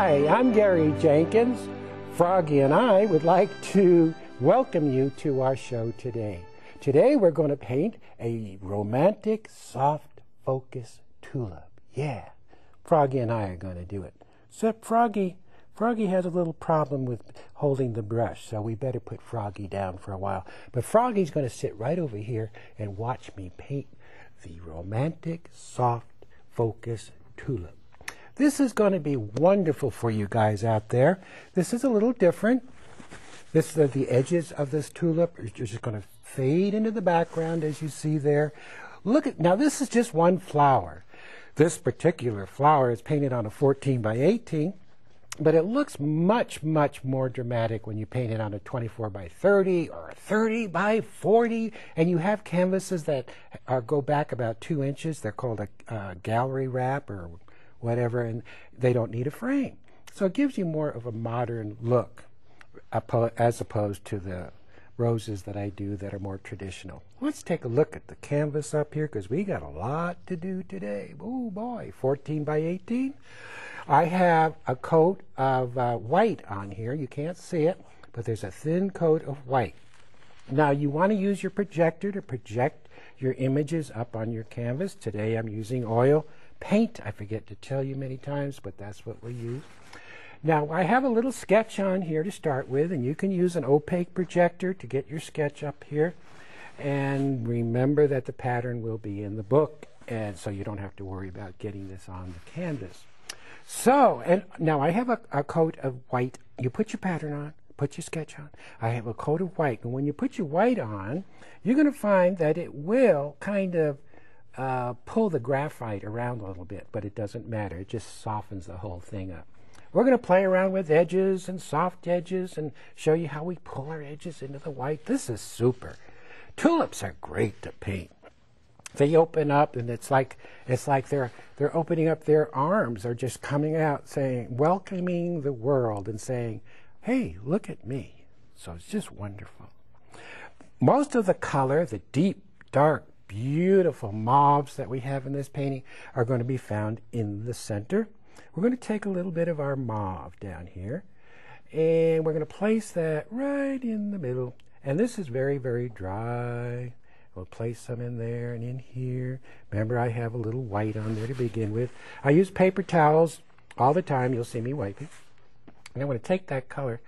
Hi, I'm Gary Jenkins. Froggy and I would like to welcome you to our show today. Today we're going to paint a romantic, soft focus tulip. Yeah, Froggy and I are going to do it. Except Froggy has a little problem with holding the brush, so we better put Froggy down for a while. But Froggy's going to sit right over here and watch me paint the romantic, soft focus tulip. This is going to be wonderful for you guys out there. This is a little different. The edges of this tulip are just going to fade into the background as you see there. Now this is just one flower. This particular flower is painted on a 14 by 18, but it looks much, much more dramatic when you paint it on a 24 by 30 or a 30 by 40, and you have canvases that go back about 2 inches. They're called a gallery wrap or whatever, and they don't need a frame. So it gives you more of a modern look as opposed to the roses that I do that are more traditional. Let's take a look at the canvas up here because we got a lot to do today. Oh boy, 14 by 18. I have a coat of white on here. You can't see it, but there's a thin coat of white. Now you want to use your projector to project your images up on your canvas. Today I'm using oil paint. I forget to tell you many times, but that's what we use. Now I have a little sketch on here to start with, and you can use an opaque projector to get your sketch up here. And remember that the pattern will be in the book, and so you don't have to worry about getting this on the canvas. So, and now I have a coat of white. You put your pattern on, put your sketch on. I have a coat of white, and when you put your white on, you're going to find that it will kind of pull the graphite around a little bit, but it doesn't matter. It just softens the whole thing up. We're going to play around with edges and soft edges and show you how we pull our edges into the white. This is super. Tulips are great to paint. They open up, and it's like they're opening up their arms, or just coming out saying, welcoming the world and saying, hey, look at me. So it's just wonderful. Most of the color, the deep, dark, beautiful mauves that we have in this painting are going to be found in the center. We're going to take a little bit of our mauve down here, and we're going to place that right in the middle. And this is very, very dry. We'll place some in there and in here. Remember, I have a little white on there to begin with. I use paper towels all the time. You'll see me wiping. And I'm going to take that color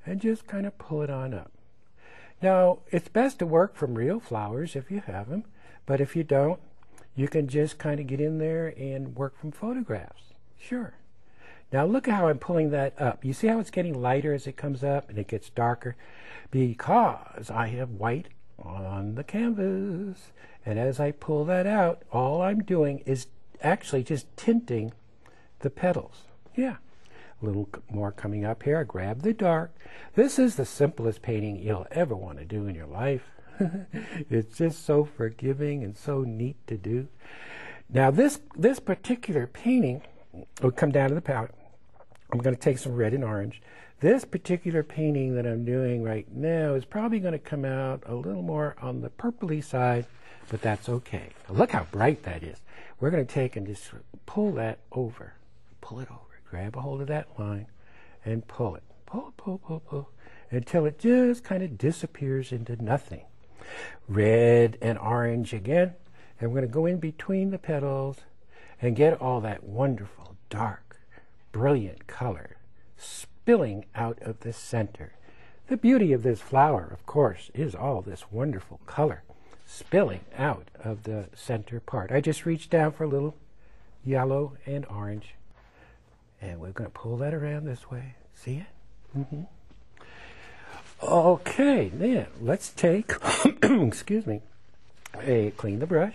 and just kind of pull it on up. Now, it's best to work from real flowers if you have them. But if you don't, you can just kind of get in there and work from photographs. Sure. Now look at how I'm pulling that up. You see how it's getting lighter as it comes up and it gets darker? Because I have white on the canvas. And as I pull that out, all I'm doing is actually just tinting the petals. Yeah. A little more coming up here. I grab the dark. This is the simplest painting you'll ever want to do in your life. It's just so forgiving and so neat to do. Now this particular painting will come down to the palette. I'm going to take some red and orange. This particular painting that I'm doing right now is probably going to come out a little more on the purpley side, but that's okay. Now look how bright that is. We're going to take and just pull that over. Pull it over. Grab a hold of that line and pull it. Pull, pull, pull, pull, until it just kind of disappears into nothing. Red and orange again, and we're going to go in between the petals and get all that wonderful, dark, brilliant color spilling out of the center. The beauty of this flower, of course, is all this wonderful color spilling out of the center part. I just reached down for a little yellow and orange, and we're going to pull that around this way. See it? Mm-hmm. Okay, then let's take, excuse me, clean the brush.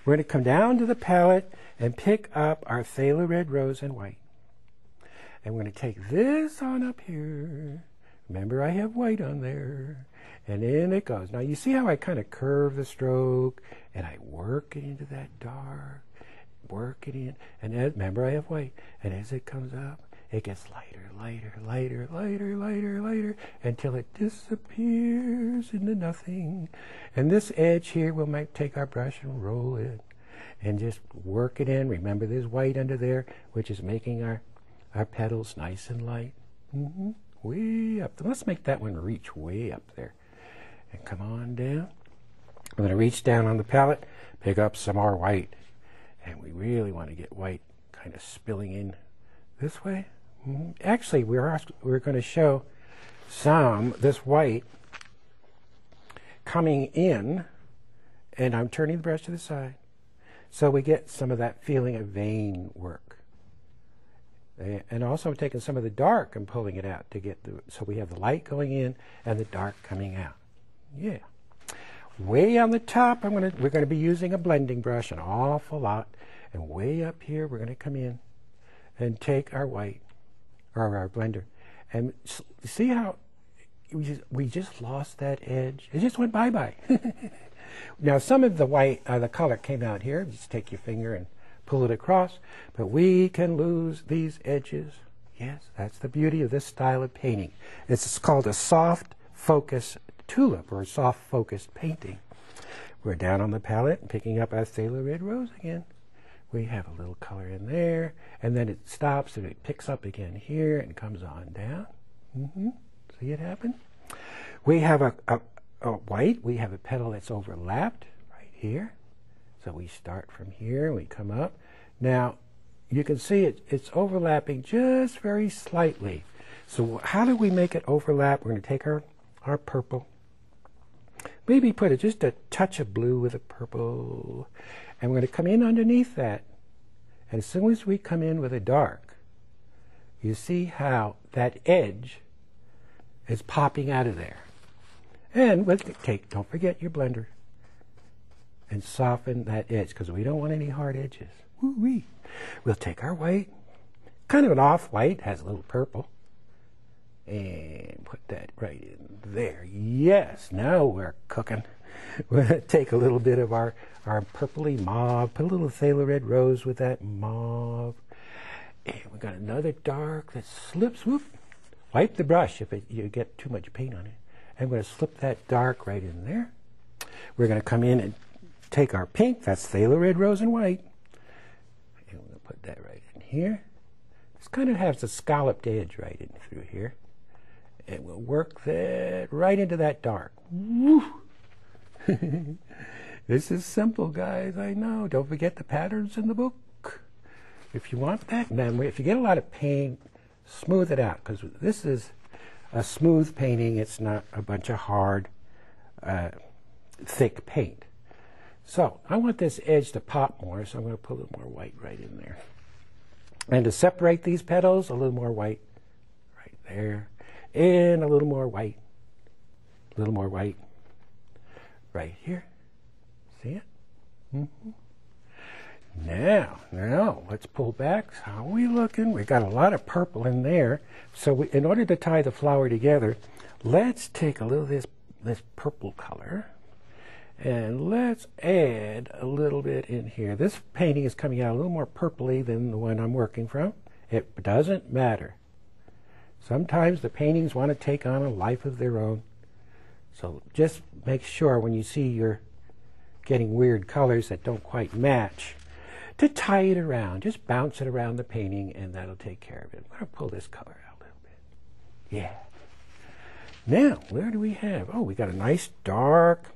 We're going to come down to the palette and pick up our phthalo red, rose, and white. And we're going to take this on up here. Remember, I have white on there. And in it goes. Now, you see how I kind of curve the stroke, and I work it into that dark, work it in. And remember, I have white. And as it comes up, it gets lighter, lighter, lighter, lighter, lighter, lighter, until it disappears into nothing. And this edge here, we'll take our brush and roll it and just work it in. Remember, there's white under there, which is making our our petals nice and light. Way up. Let's make that one reach way up there. And come on down. I'm going to reach down on the palette, pick up some more white. And we really want to get white kind of spilling in this way. Actually, we're going to show this white coming in, and I'm turning the brush to the side, so we get some of that feeling of vein work. And also I'm taking some of the dark and pulling it out to get so we have the light going in and the dark coming out. Yeah. Way on the top, we're going to be using a blending brush an awful lot, and way up here we're going to come in and take our white, or our blender, and see how we just lost that edge. It just went bye-bye. Now some of the white, the color came out here. Just take your finger and pull it across, but we can lose these edges. Yes, that's the beauty of this style of painting. It's called a soft focus tulip, or soft focused painting. We're down on the palette and picking up our Phthalo Red Rose again. We have a little color in there, and then it stops and it picks up again here and comes on down. See it happen? We have a white. We have a petal that's overlapped right here. So we start from here and we come up. Now you can see it's overlapping just very slightly. So how do we make it overlap? We're going to take our purple, maybe put just a touch of blue with a purple, and we're going to come in underneath that. And as soon as we come in with a dark, you see how that edge is popping out of there. And don't forget your blender and soften that edge, because we don't want any hard edges. Woo-wee. We'll take our white, kind of an off-white, has a little purple, and put that right in there. Yes, now we're cooking. We're going to take a little bit of our purpley mauve, put a little Phthalo Red Rose with that mauve, and we got another dark that slips. Whoop. Wipe the brush if you get too much paint on it. I'm going to slip that dark right in there. We're going to come in and take our pink, that's Phthalo Red Rose and white, and we're going to put that right in here. This kind of has a scalloped edge right in through here, and we'll work that right into that dark. Woo! This is simple, guys, I know. Don't forget the patterns in the book if you want that. And then if you get a lot of paint, smooth it out, because this is a smooth painting. It's not a bunch of hard, thick paint. So I want this edge to pop more, so I'm going to put a little more white right in there. And to separate these petals, a little more white right there, and a little more white right here. See it? Now, let's pull back. How are we looking? We got a lot of purple in there. So in order to tie the flower together, let's take a little of this purple color, and let's add a little bit in here. This painting is coming out a little more purpley than the one I'm working from. It doesn't matter. Sometimes the paintings want to take on a life of their own. So just make sure when you see you're getting weird colors that don't quite match, to tie it around. Just bounce it around the painting, and that'll take care of it. I'm going to pull this color out a little bit. Yeah. Now, where do we have? Oh, we got a nice dark.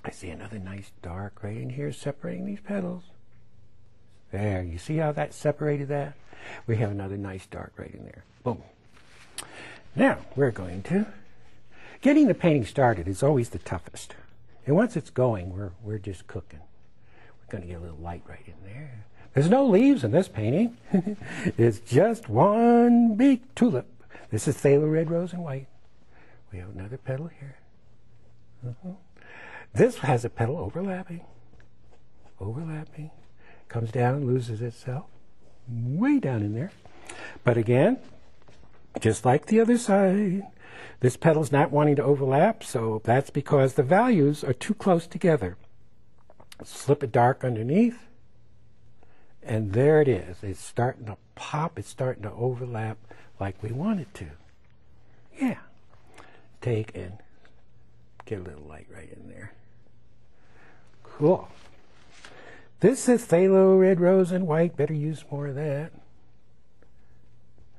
I see another nice dark right in here separating these petals. There, you see how that separated that? We have another nice dark right in there. Boom. Now, we're going to... Getting the painting started is always the toughest. And once it's going, we're just cooking. We're going to get a little light right in there. There's no leaves in this painting. It's just one big tulip. This is Phthalo Red Rose and white. We have another petal here. This has a petal overlapping. Comes down, loses itself. Way down in there. But again, just like the other side, this petal's not wanting to overlap, so that's because the values are too close together. Slip it dark underneath, and there it is. It's starting to pop. It's starting to overlap like we want it to. Yeah. Take and get a little light right in there. Cool. This is Phthalo Red Rose and white. Better use more of that.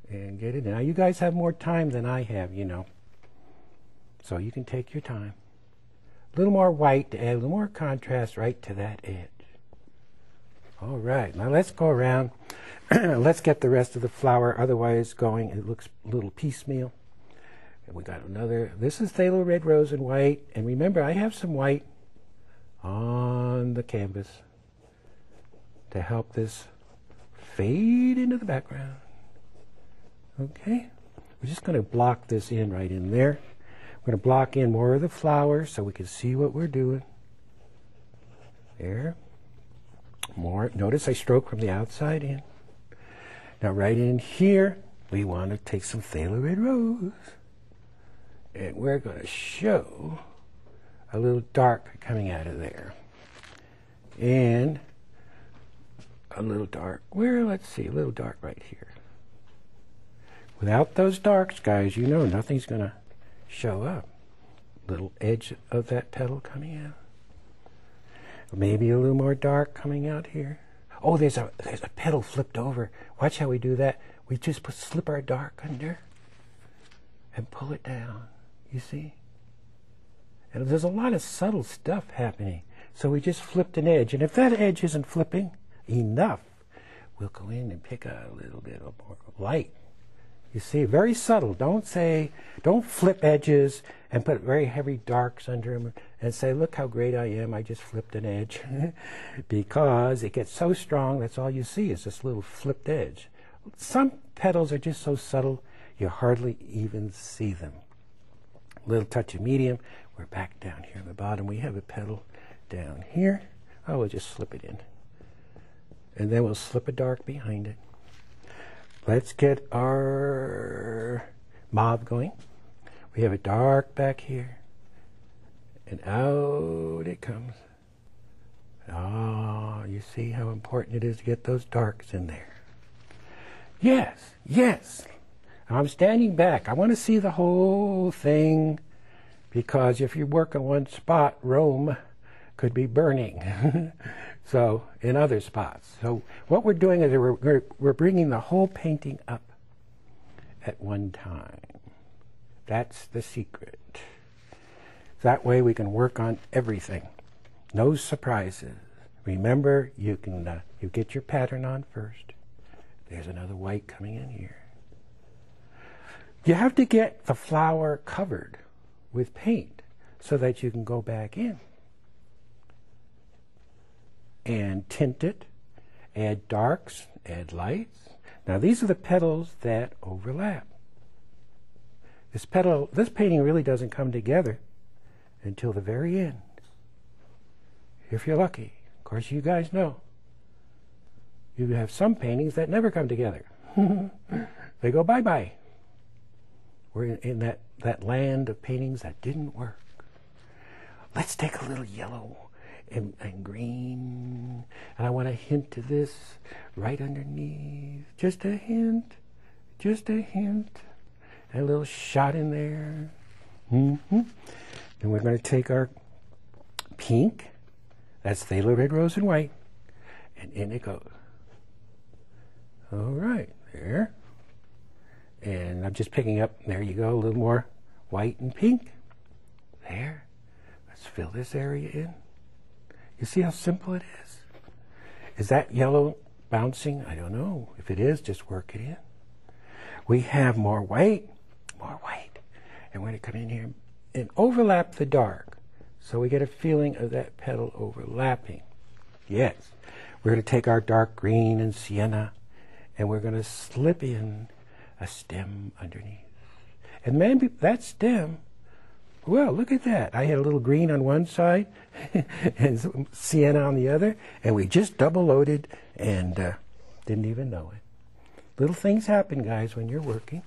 and get it in. Now you guys have more time than I have, you know, so you can take your time. A little more white to add a little more contrast right to that edge. All right, now let's go around. Let's get the rest of the flower, otherwise going, it looks a little piecemeal. And we got another, this is phthalo red rose and white, and remember I have some white on the canvas to help this fade into the background. Okay, we're just going to block this in right in there. We're going to block in more of the flower so we can see what we're doing. There. More. Notice I stroke from the outside in. Now right in here, we want to take some phthalo red rose. And we're going to show a little dark coming out of there. And a little dark. Where? Let's see, a little dark right here. Without those darks, guys, you know nothing's going to show up. Little edge of that petal coming out. Maybe a little more dark coming out here. Oh, there's a petal flipped over. Watch how we do that. We just slip our dark under and pull it down. You see? And there's a lot of subtle stuff happening. So we just flipped an edge. And if that edge isn't flipping enough, we'll go in and pick a little bit of more light. You see, very subtle. Don't flip edges and put very heavy darks under them and say, look how great I am, I just flipped an edge. Because it gets so strong, that's all you see is this little flipped edge. Some petals are just so subtle, you hardly even see them. A little touch of medium. We're back down here at the bottom. We have a petal down here. Oh, we'll just slip it in. And then we'll slip a dark behind it. Let's get our mauve going. We have a dark back here. And out it comes. Ah, you see how important it is to get those darks in there. Yes, yes. I'm standing back. I want to see the whole thing because if you work on one spot, Rome could be burning. So, in other spots. So, what we're doing is we're bringing the whole painting up at one time. That's the secret. That way we can work on everything. No surprises. Remember, you get your pattern on first. There's another white coming in here. You have to get the flower covered with paint so that you can go back in and tint it, add darks, add lights. Now these are the petals that overlap. This painting really doesn't come together until the very end. If you're lucky. Of course, you guys know. You have some paintings that never come together. They go bye-bye. We're in that land of paintings that didn't work. Let's take a little yellow and green. And I want to hint to this right underneath. Just a hint. Just a hint. And a little shot in there. And we're going to take our pink. That's phthalo red, rose, and white. And in it goes. All right. There. And I'm just picking up, there you go, a little more white and pink. There. Let's fill this area in. You see how simple it is? Is that yellow bouncing? I don't know. If it is, just work it in. We have more white. And we're going to come in here and overlap the dark. So we get a feeling of that petal overlapping. Yes. We're going to take our dark green and sienna and we're going to slip in a stem underneath. And maybe that stem, well, look at that. I had a little green on one side and some sienna on the other, and we just double loaded and didn't even know it. Little things happen, guys, when you're working.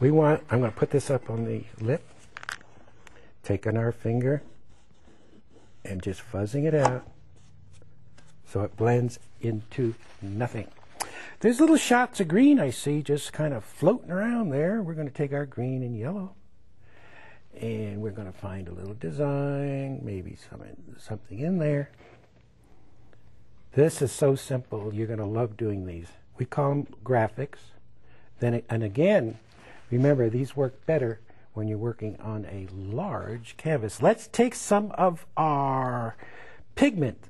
I'm going to put this up on the lip, taking our finger and just fuzzing it out so it blends into nothing. There's little shots of green I see just kind of floating around there. We're going to take our green and yellow and we're going to find a little design, maybe something in there. This is so simple. You're going to love doing these. We call them graphics. And again, remember, these work better when you're working on a large canvas. Let's take some of our pigment.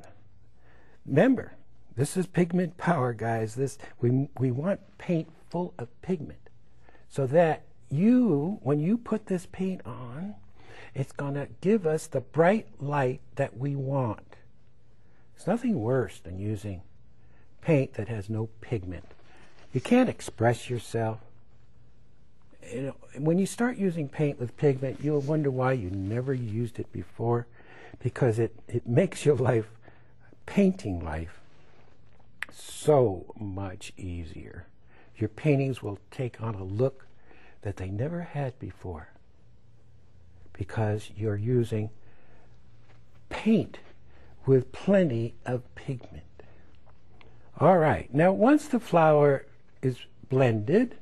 Remember, this is pigment power, guys. We want paint full of pigment so that when you put this paint on, it's going to give us the bright light that we want. There's nothing worse than using paint that has no pigment. You can't express yourself. You know, when you start using paint with pigment, you'll wonder why you never used it before, because it makes your life, painting life, so much easier. Your paintings will take on a look that they never had before because you're using paint with plenty of pigment. All right, now once the flower is blended,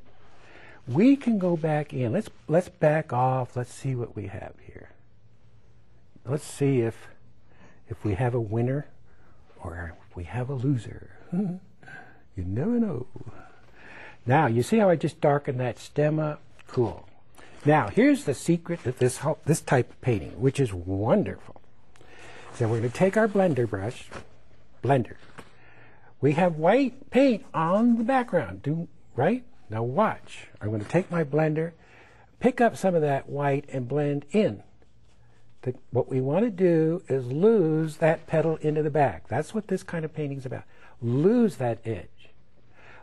we can go back in. Let's back off. Let's see what we have here. Let's see if we have a winner or if we have a loser. You never know. Now, you see how I just darkened that stem up? Cool. Now, here's the secret of this type of painting, which is wonderful. So we're going to take our blender brush, We have white paint on the background, right? Now watch. I'm going to take my blender, pick up some of that white and blend in. What we want to do is lose that petal into the back. That's what this kind of painting is about. Lose that edge.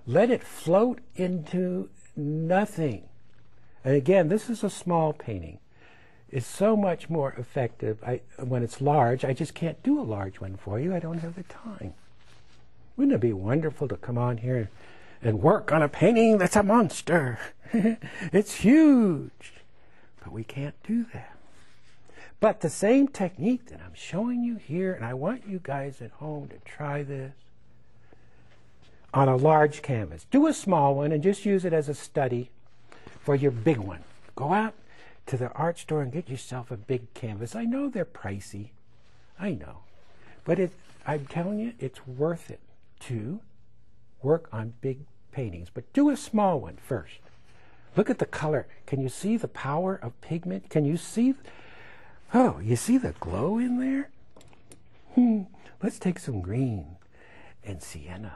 Let it float into nothing. And again, this is a small painting. It's so much more effective when it's large. I just can't do a large one for you. I don't have the time. Wouldn't it be wonderful to come on here and work on a painting that's a monster? It's huge. But we can't do that. But the same technique that I'm showing you here, and I want you guys at home to try this on a large canvas. Do a small one and just use it as a study for your big one. Go out to the art store and get yourself a big canvas. I know they're pricey. I know. But I'm telling you, it's worth it to work on big paintings. But do a small one first. Look at the color. Can you see the power of pigment? Can you see? Oh, you see the glow in there? Let's take some green and sienna.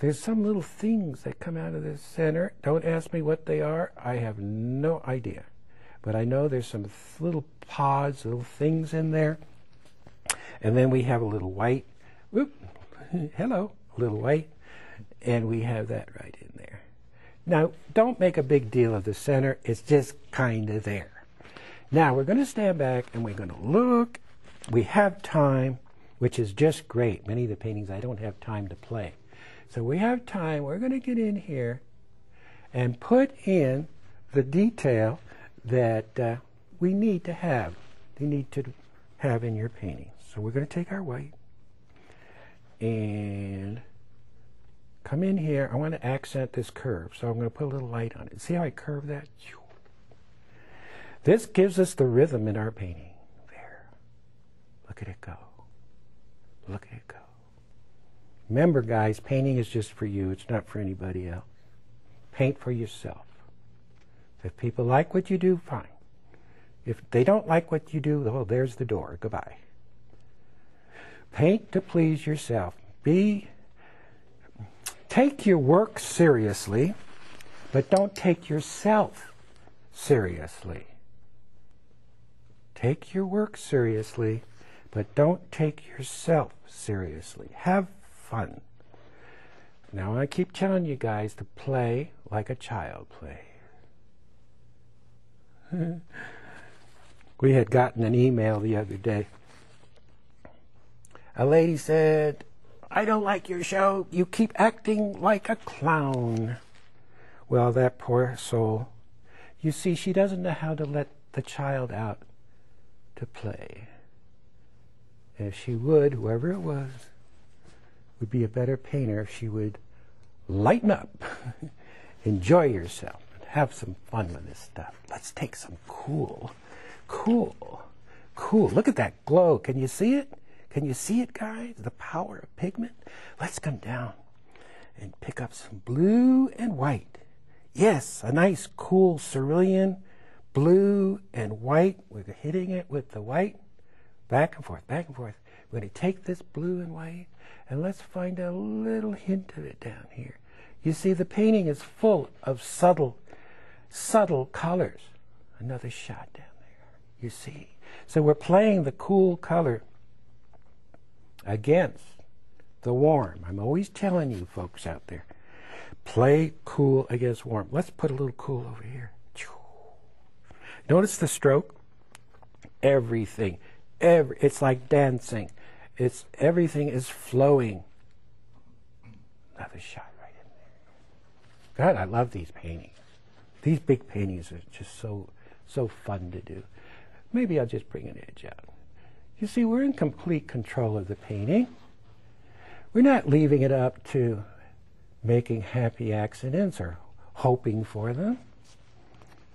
There's some little things that come out of the center. Don't ask me what they are. I have no idea. But I know there's some little pods, little things in there. And then we have a little white. Whoop. Hello. A little white. And we have that right in there. Now, don't make a big deal of the center. It's just kind of there. Now, we're going to stand back and we're going to look. We have time, which is just great. Many of the paintings I don't have time to play. So we have time. We're going to get in here and put in the detail that we need to have. You need to have in your painting. So we're going to take our white and come in here. I want to accent this curve, so I'm going to put a little light on it. See how I curve that? This gives us the rhythm in our painting. There. Look at it go. Look at it go. Remember, guys, painting is just for you. It's not for anybody else. Paint for yourself. If people like what you do, fine. If they don't like what you do, oh, there's the door. Goodbye. Paint to please yourself. Take your work seriously, but don't take yourself seriously. Take your work seriously, but don't take yourself seriously. Have fun. Now I keep telling you guys to play like a child plays. We had gotten an email the other day. A lady said, "I don't like your show. You keep acting like a clown." Well, that poor soul. You see, she doesn't know how to let the child out to play. And if she would, whoever it was, would be a better painter if she would lighten up, enjoy yourself, and have some fun with this stuff. Let's take some cool. Look at that glow. Can you see it? Can you see it, guys? The power of pigment. Let's come down and pick up some blue and white. Yes, a nice cool cerulean, blue and white. We're hitting it with the white, back and forth, back and forth. We're going to take this blue and white, and let's find a little hint of it down here. You see, the painting is full of subtle colors. Another shot down there, you see. So we're playing the cool color against the warm. I'm always telling you folks out there, play cool against warm. Let's put a little cool over here. Notice the stroke. Everything, it's like dancing. Everything is flowing. Another shot right in there. God, I love these paintings. These big paintings are just so fun to do. Maybe I'll just bring an edge out. You see, we're in complete control of the painting. We're not leaving it up to making happy accidents or hoping for them.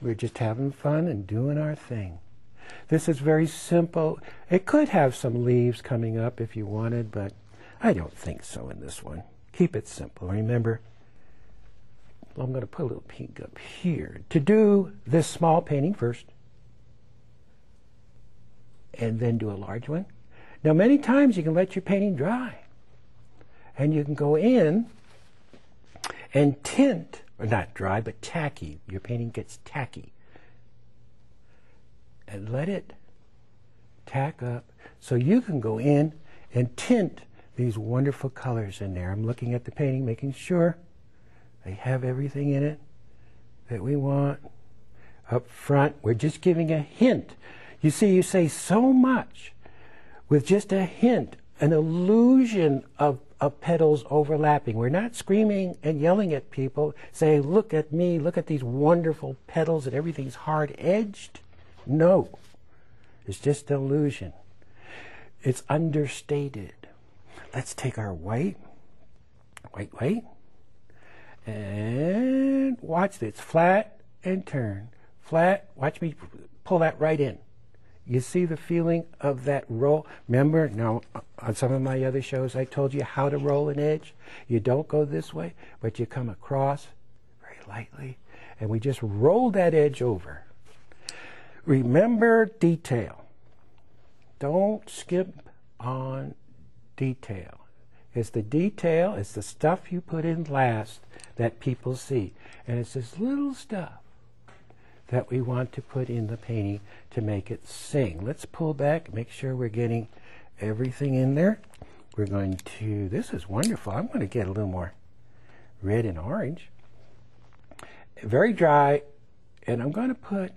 We're just having fun and doing our thing. This is very simple. It could have some leaves coming up if you wanted, but I don't think so in this one. Keep it simple. Remember, I'm going to put a little pink up here to do this small painting first, and then do a large one. Now, many times you can let your painting dry, and you can go in and tint, or not dry, but tacky. Your painting gets tacky. And let it tack up so you can go in and tint these wonderful colors in there. I'm looking at the painting, making sure they have everything in it that we want. Up front, we're just giving a hint. You see, you say so much with just a hint, an illusion of petals overlapping. We're not screaming and yelling at people, saying, look at me, look at these wonderful petals and everything's hard-edged. No, it's just an illusion. It's understated. Let's take our white, and watch this. Flat and turn. Flat, watch me pull that right in. You see the feeling of that roll? Remember, now on some of my other shows I told you how to roll an edge. You don't go this way, but you come across very lightly, and we just roll that edge over. Remember detail. Don't skip on detail. It's the detail, it's the stuff you put in last that people see. And it's this little stuff that we want to put in the painting to make it sing. Let's pull back, make sure we're getting everything in there. We're going to, this is wonderful. I'm going to get a little more red and orange. Very dry, and I'm going to put,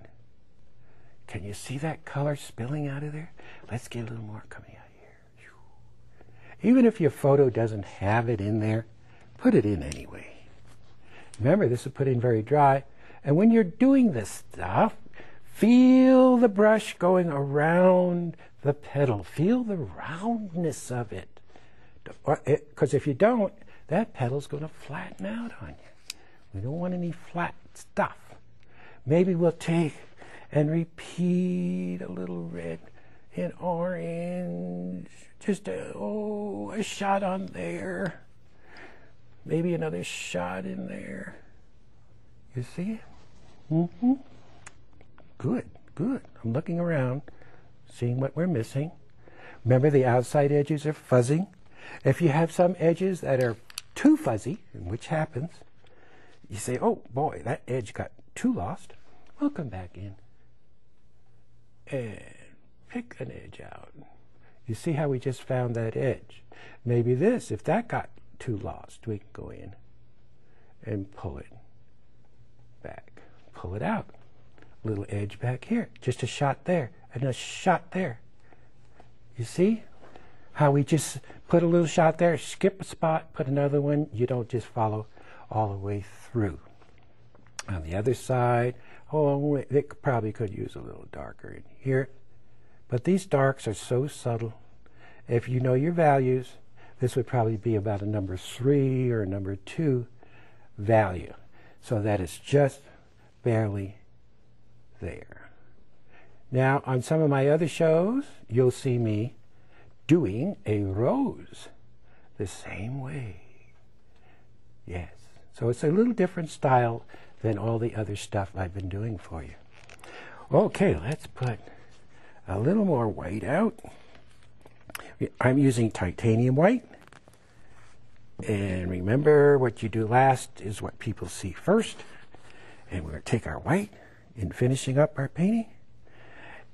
can you see that color spilling out of there? Let's get a little more coming out here. Even if your photo doesn't have it in there, put it in anyway. Remember, this is put in very dry. And when you're doing this stuff, feel the brush going around the petal. Feel the roundness of it. Because if you don't, that petal's going to flatten out on you. We don't want any flat stuff. Maybe we'll take and repeat a little red and orange. Just a shot on there. Maybe another shot in there. You see it? Mm-hmm. Good, good. I'm looking around, seeing what we're missing. Remember, the outside edges are fuzzy. If you have some edges that are too fuzzy, which happens, you say, oh boy, that edge got too lost. We'll come back in and pick an edge out. You see how we just found that edge? Maybe this, if that got too lost, we can go in and pull it back. Pull it out. Little edge back here. Just a shot there and a shot there. You see how we just put a little shot there, skip a spot, put another one. You don't just follow all the way through. On the other side, oh, it probably could use a little darker in here. But these darks are so subtle. If you know your values, this would probably be about a number 3 or a number 2 value. So that it's just barely there. Now, on some of my other shows, you'll see me doing a rose the same way. Yes. So it's a little different style than all the other stuff I've been doing for you. Okay, let's put a little more white out. I'm using titanium white. And remember, what you do last is what people see first. And we're going to take our white in finishing up our painting.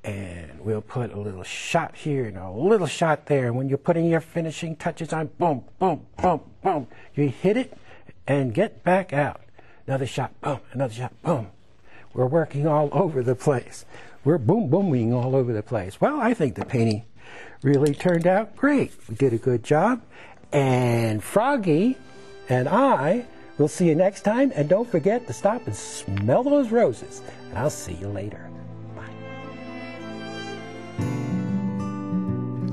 And we'll put a little shot here and a little shot there. And when you're putting your finishing touches on, boom, boom, boom, boom, you hit it and get back out. Another shot, boom, another shot, boom. We're working all over the place. We're boom, booming all over the place. Well, I think the painting really turned out great. We did a good job. And Froggy and I will see you next time. And don't forget to stop and smell those roses. And I'll see you later.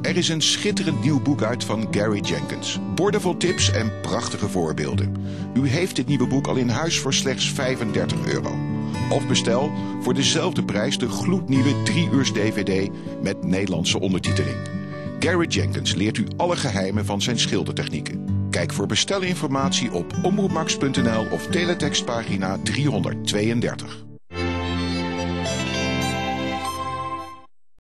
Er is een schitterend nieuw boek uit van Gary Jenkins. Boordevol tips en prachtige voorbeelden. U heeft dit nieuwe boek al in huis voor slechts €35. Of bestel voor dezelfde prijs de gloednieuwe 3-uurs DVD met Nederlandse ondertiteling. Gary Jenkins leert u alle geheimen van zijn schildertechnieken. Kijk voor bestelinformatie op omroepmax.nl of teletextpagina 332.